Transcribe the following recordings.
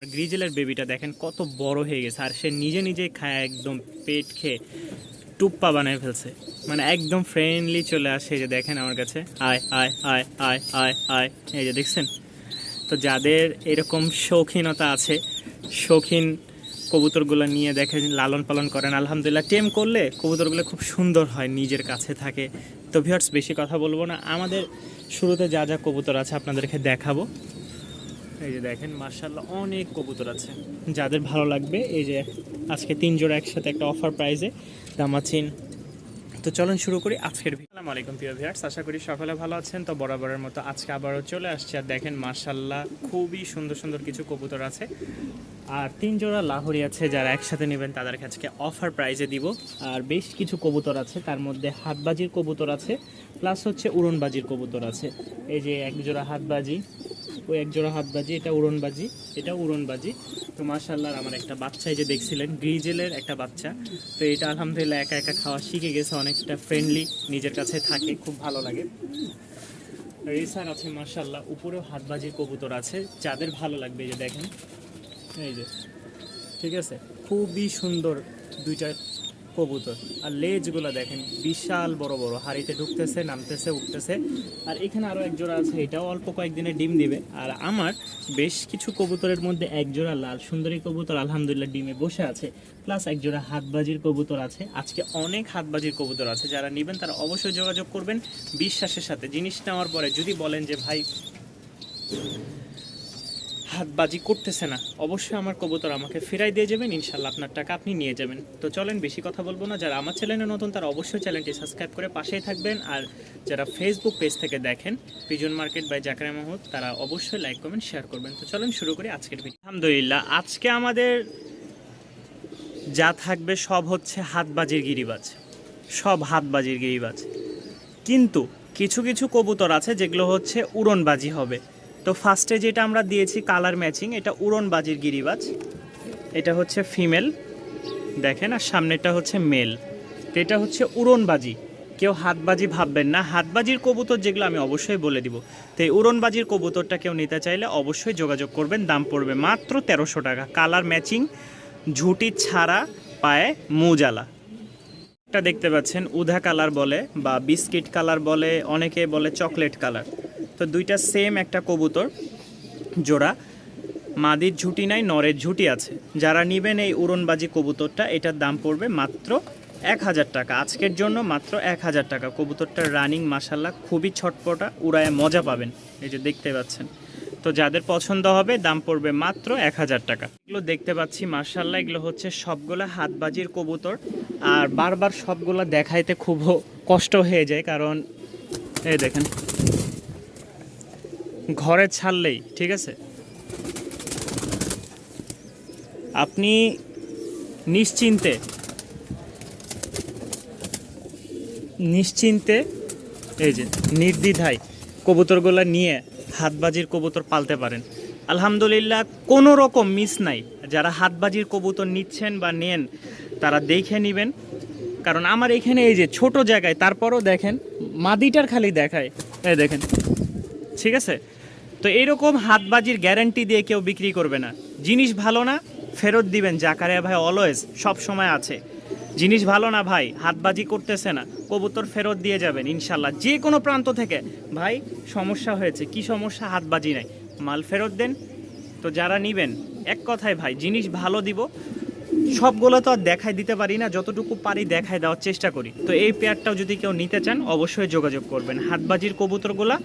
গ্রিজেলের বেবিটা দেখেন কত বড় হয়ে গেছে, আর সে নিজে নিজেই খায়, একদম পেট খেয়ে টুপ্পা বানায় ফেলছে। মানে একদম ফ্রেন্ডলি চলে আসে। এই যে দেখেন আমার কাছে, আয় আয় আয় আয় আয় আয়, এই যে দেখছেন। তো যাদের এরকম শৌখিনতা আছে, শৌখিন কবুতরগুলো নিয়ে দেখেন লালন পালন করেন, আলহামদুলিল্লাহ টেম করলে কবুতরগুলো খুব সুন্দর হয়, নিজের কাছে থাকে। তো ভিউয়ার্স বেশি কথা বলবো না, আমাদের শুরুতে যা যা কবুতর আছে আপনাদেরকে দেখাবো। এই যে দেখেন মাশাআল্লাহ অনেক কবুতর আছে, যাদের ভালো লাগবে এই যে আজকে 3 জোড়া একসাথে একটা অফার প্রাইসে দামাচিন। তো চলুন শুরু করি আজকের ভিডিও। আসসালামু আলাইকুম প্রিয় ভিউয়ার্স, আশা করি সকলে ভালো আছেন। তো বরাবরের মতো আজকে আবারও চলে আসছে, আর দেখেন মাশাআল্লাহ খুবই সুন্দর সুন্দর কিছু কবুতর আছে, আর 3 জোড়া লাহোরি আছে। যারা একসাথে নেবেন তাদেরকে আজকে অফার প্রাইসে দিব। আর বেশ কিছু কবুতর আছে, তার মধ্যে হাতবাজির কবুতর আছে, প্লাস হচ্ছে উড়নবাজির কবুতর আছে। এই যে এক জোড়া হাতবাজি, ওই এক জোড়া হাতবাজি, এটা উড়নবাজি, এটা উড়নবাজি। তো মাশাআল্লাহ আমার একটা বাচ্চা, এই যে দেখছিলেন গ্রিজেলের একটা বাচ্চা, তো এটা আলহামদুলিল্লাহ একা একা খাওয়া শিখে গেছে, অনেকটা ফ্রেন্ডলি, নিজের কাছে থাকে, খুব ভালো লাগে। রেসার আছে মাশাআল্লাহ, উপরেও হাতবাজির কবুতর আছে, যাদের ভালো লাগবে এই যে দেখেন, এই যে ঠিক আছে, খুবই সুন্দর দুইটা কবুতর। আর লেজগুলো দেখেন বিশাল বড় বড়, হাড়িতে ঢুকতেছে, নামতেছে, উঠতেছে। আর এখানে আরও এক জোড়া আছে, এটাও অল্প কয়েকদিনে ডিম দিবে। আর আমার বেশ কিছু কবুতরের মধ্যে এক জোড়া লাল সুন্দরী কবুতর আলহামদুলিল্লাহ ডিমে বসে আছে, প্লাস এক জোড়া হাতবাজির কবুতর আছে। আজকে অনেক হাতবাজির কবুতর আছে, যারা নেবেন তারা অবশ্যই যোগাযোগ করবেন বিশ্বাসের সাথে। জিনিস নেওয়ার পরে যদি বলেন যে ভাই হাতবাজি করতেছে না, অবশ্যই আমার কবুতর আমাকে ফেরাই দিয়ে যাবেন, ইনশাল্লাহ আপনার টাকা আপনি নিয়ে যাবেন। তো চলেন বেশি কথা বলবো না, যারা আমার চ্যানেলে নতুন তারা অবশ্যই চ্যানেলটি সাবস্ক্রাইব করে পাশেই থাকবেন। আর যারা ফেসবুক পেজ থেকে দেখেন pigeon market by Zakaria Mahmud, তারা অবশ্যই লাইক কমেন্ট শেয়ার করবেন। তো চলেন শুরু করি আজকের ভিডিও। আলহামদুলিল্লাহ আজকে আমাদের যা থাকবে সব হচ্ছে হাতবাজির গিরিবাজ, সব হাতবাজির গিরিবাজ। কিন্তু কিছু কিছু কবুতর আছে যেগুলো হচ্ছে উড়নবাজি হবে। তো ফার্স্টে যেটা আমরা দিয়েছি কালার ম্যাচিং, এটা উড়নবাজির গিরিবাজ, এটা হচ্ছে ফিমেল দেখেন, আর সামনেটা হচ্ছে মেল। তো এটা হচ্ছে উড়নবাজি, কেউ হাতবাজি ভাববেন না। হাতবাজির কবুতর যেগুলো আমি অবশ্যই বলে দিব। তো এই উড়নবাজির কবুতরটা কেউ নিতে চাইলে অবশ্যই যোগাযোগ করবেন, দাম পড়বে মাত্র 1300 টাকা। কালার ম্যাচিং, ঝুটি ছাড়া, পায়ে মুজালা। একটা দেখতে পাচ্ছেন উধা কালার বলে বা বিস্কিট কালার বলে, অনেকে বলে চকলেট কালার। তো দুইটা সেম একটা কবুতর জোড়া, মাদির ঝুটি নাই, নরের ঝুটি আছে। যারা নেবেন এই উড়নবাজি কবুতরটা, এটার দাম পড়বে মাত্র 1000 টাকা। আজকের জন্য মাত্র 1000 টাকা। কবুতরটার রানিং মাশাল্লাহ খুবই ছটপটা, উড়ায় মজা পাবেন, এই যে দেখতে পাচ্ছেন। তো যাদের পছন্দ হবে দাম পড়বে মাত্র 1000 টাকা। এগুলো দেখতে পাচ্ছি মাশাল্লাহ, এগুলো হচ্ছে সবগুলো হাতবাজির কবুতর। আর বারবার সবগুলো দেখাইতে খুব কষ্ট হয়ে যায়, কারণ এই দেখেন ঘরে ছাড়লেই ঠিক আছে, আপনি নিশ্চিন্তে নিশ্চিন্তে এই যে নির্দ্বিধায় কবুতরগুলো নিয়ে হাতবাজির কবুতর পালতে পারেন। আলহামদুলিল্লাহ কোনো রকম মিস নাই। যারা হাতবাজির কবুতর নিচ্ছেন বা নেন তারা দেখে নেবেন, কারণ আমার এখানে এই যে ছোট জায়গায়, তারপরও দেখেন মাদিটার খালি দেখায়, এই দেখেন ঠিক আছে। তো এইরকম হাতবাজির গ্যারান্টি দিয়ে কেউ বিক্রি করবে না। জিনিস ভালো না ফেরত দিবেন, জাকারিয়া ভাই অলওয়েজ সব সময় আছে। জিনিস ভালো না ভাই, হাতবাজি করতেছে না, কবুতর ফেরত দিয়ে যাবেন ইনশাল্লাহ। যে কোনো প্রান্ত থেকে ভাই সমস্যা হয়েছে, কি সমস্যা, হাতবাজি নাই, মাল ফেরত দেন। তো যারা নেবেন এক কথায় ভাই জিনিস ভালো দিব। সবগুলো তো আর দেখাই দিতে পারি না, যতটুকু পারি দেখাই দেওয়ার চেষ্টা করি। তো এই পেয়ারটাও যদি কেউ নিতে চান অবশ্যই যোগাযোগ করবেন। হাতবাজির কবুতরগুলা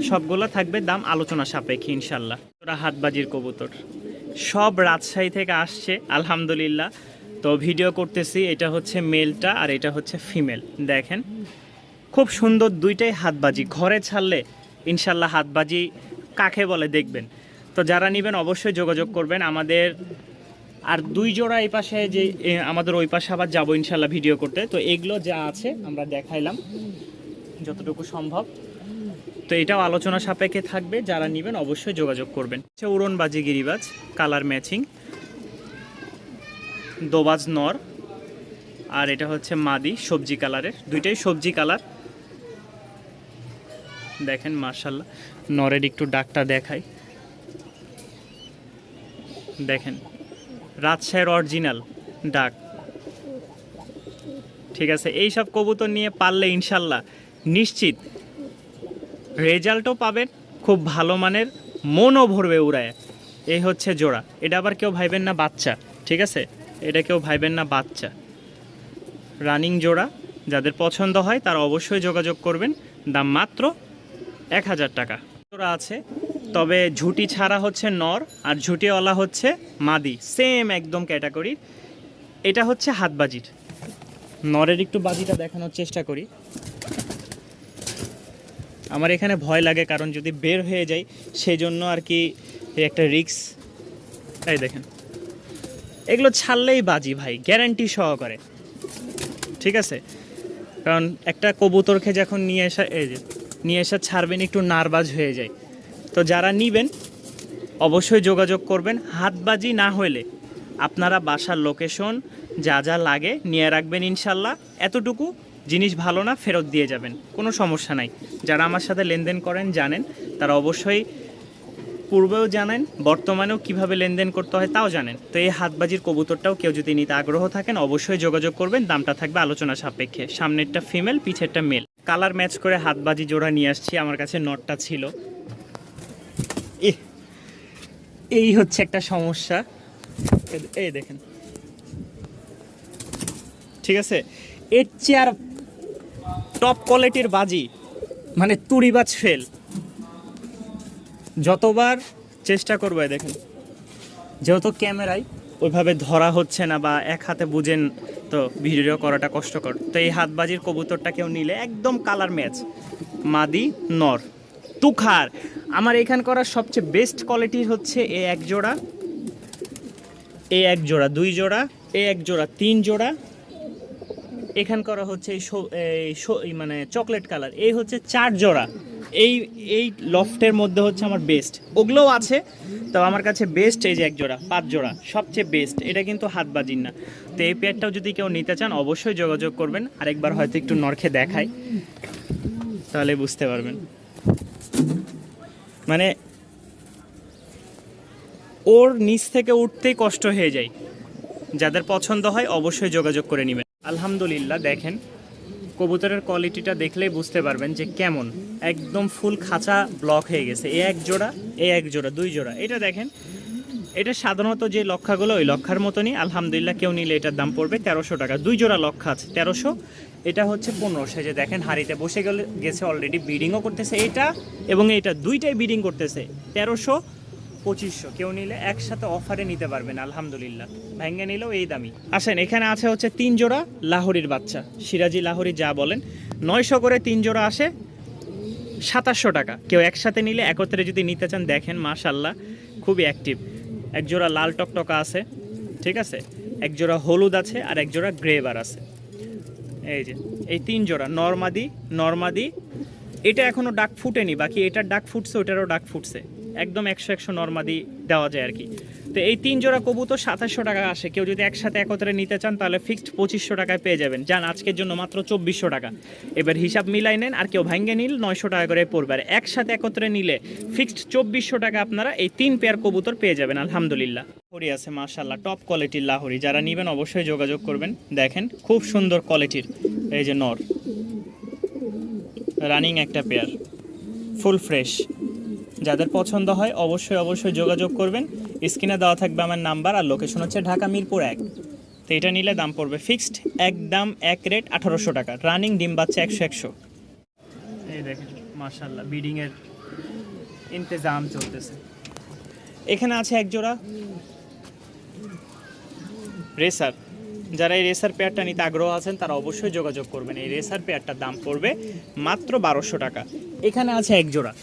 সবগুলো থাকবে দাম আলোচনা সাপেক্ষে ইনশাল্লাহ। ওরা হাতবাজির কবুতর সব রাজশাহী থেকে আসছে আলহামদুলিল্লাহ। তো ভিডিও করতেছি, এটা হচ্ছে মেলটা আর এটা হচ্ছে ফিমেল। দেখেন খুব সুন্দর, দুইটাই হাতবাজি। ঘরে ছাড়লে ইনশাল্লাহ হাতবাজি কাকে বলে দেখবেন। তো যারা নেবেন অবশ্যই যোগাযোগ করবেন আমাদের। আর 2 জোড়া এই পাশে, যে আমাদের ওই পাশে আবার যাবো ইনশাল্লাহ ভিডিও করতে। তো এগুলো যা আছে আমরা দেখাইলাম যতটুকু সম্ভব। তো এটাও আলোচনা সাপেক্ষে থাকবে, যারা নেবেন অবশ্যই যোগাযোগ করবেন। হচ্ছে উড়নবাজি গিরিবাজ, কালার ম্যাচিং, দোবাজ নর, আর এটা হচ্ছে মাদি সবজি কালারের, দুইটাই সবজি কালার। দেখেন মাশাল্লাহ, নরের একটু ডাকটা দেখাই, দেখেন রাজশাহীর অরিজিনাল ডাক। ঠিক আছে, এইসব কবুতর নিয়ে পারলে ইনশাল্লাহ নিশ্চিত রেজাল্টও পাবেন, খুব ভালো মানের, মনও ভরবে উড়ায়। এই হচ্ছে জোড়া। এটা আবার কেউ ভাইবেন না বাচ্চা, ঠিক আছে, এটা কেউ ভাইবেন না বাচ্চা, রানিং জোড়া। যাদের পছন্দ হয় তারা অবশ্যই যোগাযোগ করবেন। দাম মাত্র 1000 টাকা। জোড়া আছে, তবে ঝুটি ছাড়া হচ্ছে নর আর ঝুটিওয়ালা হচ্ছে মাদি, সেম একদম ক্যাটাগরি। এটা হচ্ছে হাতবাজির। নরের একটু বাজিটা দেখানোর চেষ্টা করি। আমার এখানে ভয় লাগে, কারণ যদি বের হয়ে যায় সেই জন্য আর কি একটা রিস্ক। এই দেখেন, এগুলো ছাড়লেই বাজি ভাই, গ্যারান্টি সহকারে। ঠিক আছে, কারণ একটা কবুতরকে যখন নিয়ে এসে ছাড়বেন একটু নার্ভাস হয়ে যায়। তো যারা নিবেন অবশ্যই যোগাযোগ করবেন। হাতবাজি না হলে আপনারা বাসার লোকেশন যা যা লাগে নিয়ে রাখবেন ইনশাল্লাহ। এতটুকু জিনিস ভালো না ফেরত দিয়ে যাবেন, কোনো সমস্যা নাই। যারা আমার সাথে লেনদেন করেন জানেন, তারা অবশ্যই পূর্বেও জানেন, বর্তমানেও কিভাবে লেনদেন করতে হয় তাও জানেন। তো এই হাতবাজির কবুতরটাও কেউ যদি নিতে আগ্রহ থাকেন অবশ্যই যোগাযোগ করবেন। দামটা থাকবে আলোচনা সাপেক্ষে। সামনেরটা ফিমেল, পিছেরটা মেল। কালার ম্যাচ করে হাতবাজি জোড়া নিয়ে আসছি। আমার কাছে নটটা ছিল। এই হচ্ছে একটা সমস্যা, এই দেখেন। ঠিক আছে, এর চেয়ে আর টপ কোয়ালিটির বাজি মানে তুড়িবাজ ফেল। যতবার চেষ্টা করবো, দেখেন, যেহেতু ক্যামেরায় ওইভাবে ধরা হচ্ছে না বা এক হাতে বুঝেন তো ভিডিও করাটা কষ্টকর। তো এই হাতবাজির কবুতরটা কেউ নিলে একদম কালার ম্যাচ, মাদি নর তুখার। আমার এখান করার সবচেয়ে বেস্ট কোয়ালিটির হচ্ছে এ এক জোড়া, এ এক জোড়া, দুই জোড়া, এ এক জোড়া, তিন জোড়া। এখান করা হচ্ছে এই মানে চকলেট কালার, এই হচ্ছে 4 জোড়া। এই লফটের মধ্যে হচ্ছে আমার বেস্ট। ওগুলোও আছে, তো আমার কাছে বেস্ট এই যে এক জোড়া, 5 জোড়া সবচেয়ে বেস্ট। এটা কিন্তু হাতবাজির না। তো এই পেয়ারটাও যদি কেউ নিতে চান অবশ্যই যোগাযোগ করবেন। আরেকবার হয়তো একটু নরখে দেখাই, তাহলে বুঝতে পারবেন। মানে ওর নিচ থেকে উঠতেই কষ্ট হয়ে যায়। যাদের পছন্দ হয় অবশ্যই যোগাযোগ করে নেবেন। আলহামদুলিল্লাহ, দেখেন কবুতরের কোয়ালিটিটা দেখলেই বুঝতে পারবেন যে কেমন, একদম ফুল খাঁচা ব্লক হয়ে গেছে। এ এক জোড়া, এ এক জোড়া, দুই জোড়া। এটা দেখেন, এটা সাধারণত যে লক্ষাগুলো ওই লক্ষার মতনই। আলহামদুলিল্লাহ, কেউ নিলে এটার দাম পড়বে 1300 টাকা। 2 জোড়া লক্ষা আছে 1300, এটা হচ্ছে 1500। যে দেখেন হাড়িতে বসে গেছে অলরেডি, বিডিংও করতেছে এটা এবং এটা, দুইটাই বিডিং করতেছে। 1300 2500, কেউ নিলে একসাথে অফারে নিতে পারবেন। আলহামদুলিল্লাহ, ভেঙ্গে নিলেও এই দামি। আসেন, এখানে আছে হচ্ছে 3 জোড়া লাহোরির বাচ্চা, সিরাজি লাহোরি যা বলেন। 900 করে 3 জোড়া আসে, 2700 টাকা। কেউ একসাথে নিলে একত্রে যদি নিতে চান, দেখেন মাশাল্লাহ খুবই অ্যাক্টিভ। এক জোড়া লাল টকটকা আছে, ঠিক আছে, এক জোড়া হলুদ আছে, আর এক জোড়া গ্রেবার আছে। এই যে এই 3 জোড়া নরমাদি। এটা এখনও ডাক ফুটেনি, বাকি এটার ডাক ফুটছে, ওটারও ডাক ফুটছে। একদম 100 নরমাদি দেওয়া যায় আর কি। তো এই 3 জোড়া কবুতর 2700 টাকা আসে। কেউ যদি একসাথে একত্রে নিতে চান তাহলে ফিক্সড 2500 টাকায় পেয়ে যাবেন। যান, আজকের জন্য মাত্র 2400 টাকা। এবার হিসাব মিলাই নেন, আর কেউ ভাঙ্গে নিল 900 টাকা করে পড়বে। আর একসাথে একত্রে নিলে ফিক্সড 2400 টাকা আপনারা এই 3 পেয়ার কবুতর পেয়ে যাবেন। আলহামদুলিল্লাহ, লাহোরি আছে মাশাল্লাহ, টপ কোয়ালিটির লাহোরি। যারা নেবেন অবশ্যই যোগাযোগ করবেন। দেখেন খুব সুন্দর কোয়ালিটির, এই যে নর, রানিং একটা পেয়ার, ফুল ফ্রেশ। যাদের পছন্দ হয় অবশ্যই যোগাযোগ করবেন। স্ক্রিনে দেওয়া থাকবে আমার নাম্বার, আর লোকেশন হচ্ছে ঢাকা মিরপুর 1। তো এটা নিলে দাম পড়বে ফিক্সড একদম এক রেট 1800 টাকা। রানিং ডিম বাচ্চা 100। এই দেখেন মাশাআল্লাহ, বিডিংয়ের ইন্তজাম চলতেছে। এখানে আছে এক জোড়া রেসার। যারা এই রেসার পেয়ারটা নিতে আগ্রহ আছেন তারা অবশ্যই যোগাযোগ করবেন। এই রেসার পেয়ারটার দাম পড়বে মাত্র 1200 টাকা। এখানে আছে এক জোড়া,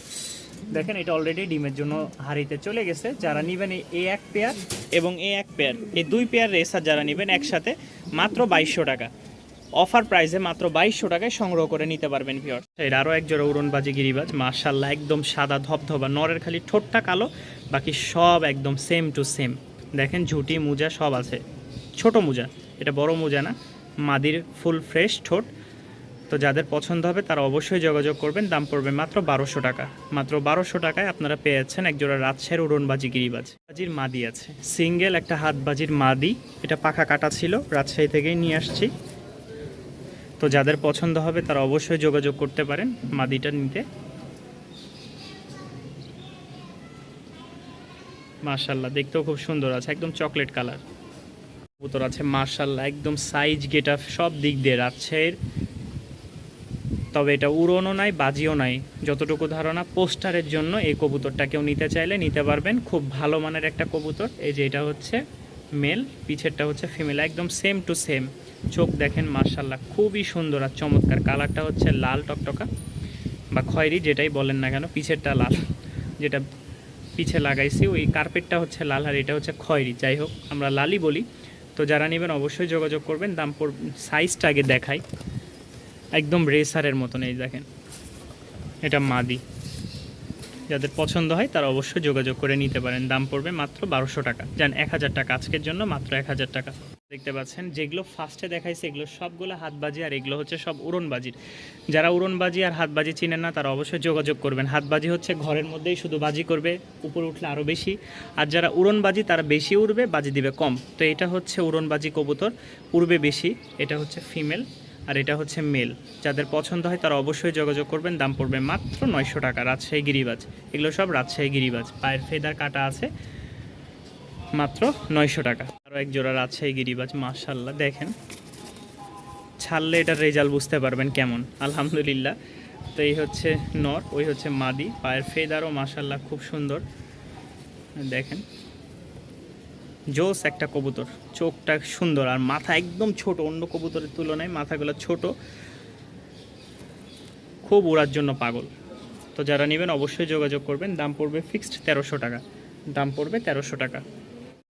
দেখেন এটা অলরেডি ডিমের জন্য হাড়িতে চলে গেছে। যারা নেবেন এই এক পেয়ার এবং এই এক পেয়ার, এই 2 পেয়ার রেসার যারা নেবেন একসাথে মাত্র 2200 টাকা। অফার প্রাইসে মাত্র 2200 টাকায় সংগ্রহ করে নিতে পারবেন ভিউয়ার্স। এর আরও এক জোড়া উড়নবাজি গিরিবাজ মাশাআল্লাহ, একদম সাদা ধবধবা। নরের খালি ঠোঁটটা কালো, বাকি সব একদম সেম টু সেম। দেখেন ঝুটি মোজা সব আছে, ছোট মোজা, এটা বড় মোজা না। মাদির ফুল ফ্রেশ ঠোঁট। তো যাদের পছন্দ হবে তারা অবশ্যই যোগাযোগ করবেন। দাম পড়বে মাত্র 1200 টাকা। মাত্র 1200 টাকায় আপনারা পেয়ে যাচ্ছেন একজোড়া রাজশাহীর উড়নবাজি গিরিবাজ। বাজির মাদি আছে, সিঙ্গেল একটা হাতবাজির মাদি, এটা পাখা কাটা ছিল, রাজশাহী থেকেই নিয়ে আসছি। তো যাদের পছন্দ হবে তারা অবশ্যই যোগাযোগ করতে পারেন মাদিটা নিতে। মাশাআল্লাহ, দেখতেও খুব সুন্দর আছে, একদম চকলেট কালার কবুতর আছে। মাশাআল্লাহ, একদম সাইজ গেটআপ সব দিক দিয়ে রাজশাহীর। তবে এটা উড়নও নাই, বাজিও নাই, যতটুকু ধারণা পোস্টারের জন্য এই কবুতরটা কেউ নিতে চাইলে নিতে পারবেন। খুব ভালো মানের একটা কবুতর। এই যে এটা হচ্ছে মেল, পিছেরটা হচ্ছে ফিমেল, একদম সেম টু সেম। চোখ দেখেন মাশাআল্লাহ, খুবই সুন্দর আর চমৎকার। কালারটা হচ্ছে লাল টকটকা বা খয়েরি, যেটাই বলেন না কেন। পিছেরটা লাল, যেটা পিছে লাগাইছি ওই কার্পেটটা হচ্ছে লাল, আর এটা হচ্ছে খয়েরি। যাই হোক, আমরা লালই বলি। তো যারা নেবেন অবশ্যই যোগাযোগ করবেন। দাম সাইজটা আগে দেখাই, একদম রেসারের মতন। এই দেখেন, এটা মাদি। যাদের পছন্দ হয় তারা অবশ্যই যোগাযোগ করে নিতে পারেন। দাম পড়বে মাত্র 1200 টাকা। যান 1000 টাকা আজকের জন্য, মাত্র 1000 টাকা। দেখতে পাচ্ছেন যেগুলো ফার্স্টে দেখাইছে এগুলো সবগুলো হাতবাজি, আর এগুলো হচ্ছে সব উড়নবাজির। যারা উড়নবাজি আর হাতবাজি চিনেন না তারা অবশ্যই যোগাযোগ করবেন। হাতবাজি হচ্ছে ঘরের মধ্যেই শুধু বাজি করবে, উপরে উঠলে আরও বেশি। আর যারা উড়নবাজি তারা বেশি উড়বে, বাজি দিবে কম। তো এটা হচ্ছে উড়নবাজি কবুতর, উড়বে বেশি। এটা হচ্ছে ফিমেল আর এটা হচ্ছে মেল। যাদের পছন্দ হয় তারা অবশ্যই যোগাযোগ করবেন। দাম পড়বে মাত্র 900 টাকা। রাজশাহী গিরিবাজ, এগুলো সব রাজশাহী গিরিবাজ, পায়ের ফেদার কাটা আছে, মাত্র 900 টাকা। আরও এক জোড়া রাজশাহী গিরিবাজ। মাশাআল্লাহ, দেখেন ছাড়লে এটার রেজাল্ট বুঝতে পারবেন কেমন। আলহামদুলিল্লাহ। তো এই হচ্ছে নর, ওই হচ্ছে মাদি। পায়ের ফেদারও মাশাআল্লাহ খুব সুন্দর, দেখেন জোস একটা কবুতর। চোখটা সুন্দর আর মাথা একদম ছোট, অন্য কবুতরের তুলনায় মাথাগুলো ছোট, খুব উড়ার জন্য পাগল। তো যারা নেবেন অবশ্যই যোগাযোগ করবেন। দাম পড়বে ফিক্সড 1300 টাকা। দাম পড়বে 1300 টাকা।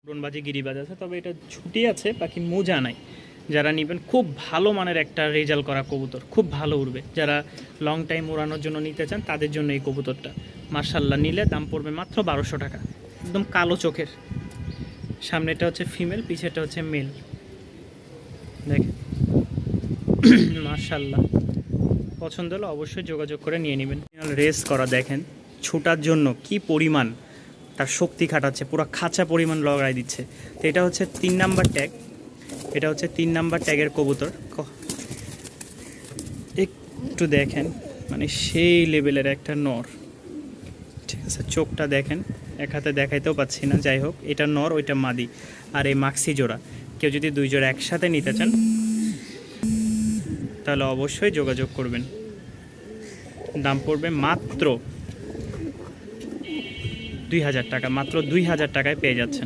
উড়নবাজি গিরিবাজ আছে, তবে এটা ছুটি আছে, বাকি মোজা নাই। যারা নেবেন খুব ভালো মানের একটা রেজাল্ট করা কবুতর, খুব ভালো উড়বে। যারা লং টাইম উড়ানোর জন্য নিতে চান তাদের জন্য এই কবুতরটা। মাশাআল্লাহ, নিলে দাম পড়বে মাত্র 1200 টাকা। একদম কালো চোখের, সামনেটা হচ্ছে ফিমেল, পিছেরটা হচ্ছে মেল। দেখেন মাশাআল্লাহ, পছন্দ হলে অবশ্যই যোগাযোগ করে নিয়ে নেবেন। রেস করা, দেখেন ছুটার জন্য কি পরিমাণ তার শক্তি খাটাচ্ছে, পুরো খাঁচা পরিমাণ লগাই দিচ্ছে। তো এটা হচ্ছে 3 নাম্বার ট্যাগ, এটা হচ্ছে 3 নাম্বার ট্যাগের কবুতর। একটু দেখেন, মানে সেই লেভেলের একটা নর, ঠিক আছে। চোখটা দেখেন, এক হাতে দেখাইতেও পাচ্ছি না। যাই হোক, এটা নর, ওইটা মাদি। আর এই মাক্সি জোড়া, কেউ যদি 2 জোড়া একসাথে নিতে চান তাহলে অবশ্যই যোগাযোগ করবেন। দাম পড়বে মাত্র 2000 টাকা। মাত্র 2000 টাকায় পেয়ে যাচ্ছেন।